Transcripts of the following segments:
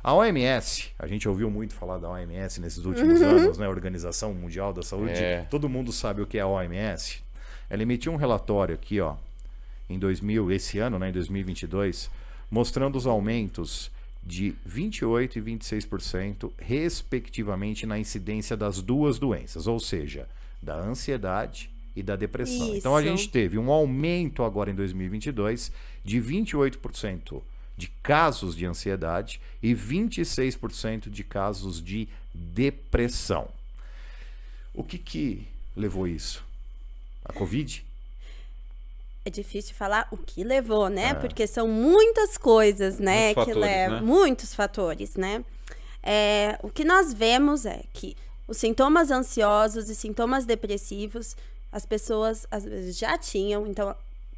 A OMS, a gente ouviu muito falar da OMS nesses últimos anos, né? Organização Mundial da Saúde. Todo mundo sabe o que é a OMS. Ela emitiu um relatório aqui, ó, esse ano, né, em 2022, mostrando os aumentos de 28% e 26%, respectivamente, na incidência das duas doenças, ou seja, da ansiedade e da depressão. Isso. Então a gente teve um aumento agora em 2022 de 28% de casos de ansiedade e 26% de casos de depressão. O que levou isso? A Covid? É difícil falar o que levou, né? Porque são muitas coisas, né? Muitos que fatores, levam, né? muitos fatores, né? O que nós vemos é que os sintomas ansiosos e sintomas depressivos, as pessoas às vezes já tinham. Então,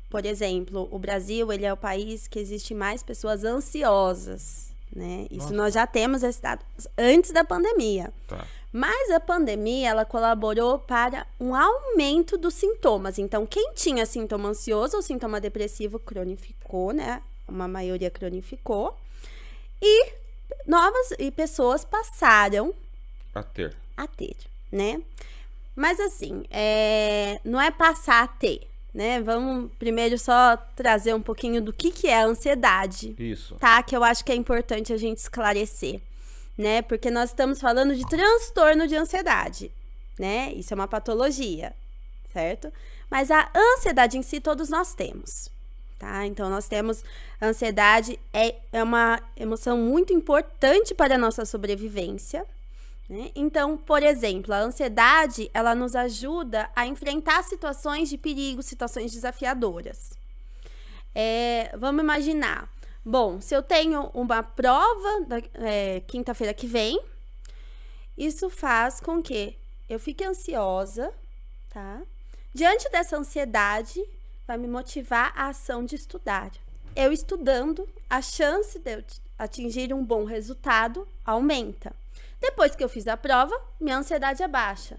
por exemplo, o Brasil, ele é o país que existe mais pessoas ansiosas, né? Isso nós já temos esse dado antes da pandemia. Tá. Mas a pandemia, ela colaborou para um aumento dos sintomas. Então, quem tinha sintoma ansioso ou sintoma depressivo cronificou, né? Uma maioria cronificou. E pessoas passaram A ter. a ter, né? Mas assim, não é passar a ter, né? Vamos primeiro só trazer um pouquinho do que é a ansiedade. Isso. Tá? Que eu acho que é importante a gente esclarecer, né? Porque nós estamos falando de transtorno de ansiedade, né? Isso é uma patologia, certo? Mas a ansiedade em si todos nós temos, tá? Então nós temos ansiedade, é uma emoção muito importante para a nossa sobrevivência, né? Então, por exemplo, a ansiedade, ela nos ajuda a enfrentar situações de perigo, situações desafiadoras. Vamos imaginar, bom, se eu tenho uma prova quinta-feira que vem, isso faz com que eu fique ansiosa, tá? Diante dessa ansiedade, vai me motivar a ação de estudar. Eu estudando, a chance de eu atingir um bom resultado aumenta. Depois que eu fiz a prova, minha ansiedade abaixa.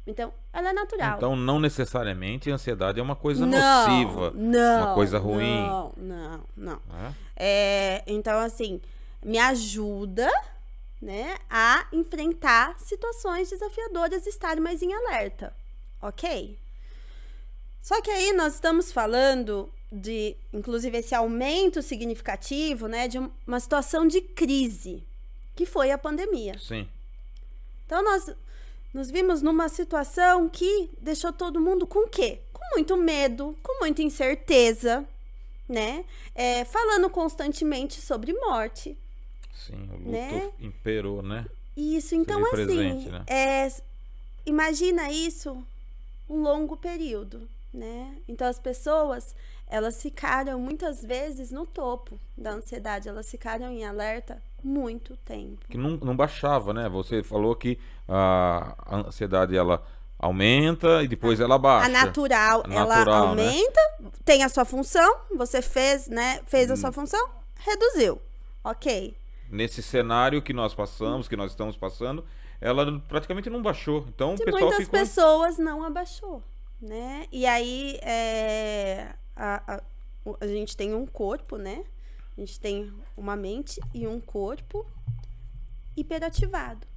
Então, ela é natural. Então, não necessariamente a ansiedade é uma coisa nociva, uma coisa ruim. Não. Então, assim, me ajuda, né, a enfrentar situações desafiadoras e estar mais em alerta, ok? Só que aí nós estamos falando de, inclusive, esse aumento significativo, né, de uma situação de crise, que foi a pandemia. Sim. Então, nós nos vimos numa situação que deixou todo mundo com o quê? Com muito medo, com muita incerteza, né? Falando constantemente sobre morte. Sim, o luto, né? Imperou, né? Isso, então Esteve assim, presente, né? imagina isso um longo período, né? Então as pessoas, elas ficaram muitas vezes no topo da ansiedade, elas ficaram em alerta muito tempo. Que não baixava, né? Você falou que a ansiedade, ela aumenta e depois ela baixa. A natural, ela aumenta, né? Tem a sua função, você fez, né? Fez a sua função, reduziu. Ok. Nesse cenário que nós passamos, que nós estamos passando, ela praticamente não baixou. Então De o pessoal muitas ficou... pessoas não abaixou, né? E aí a gente tem um corpo, né? A gente tem uma mente e um corpo hiperativado.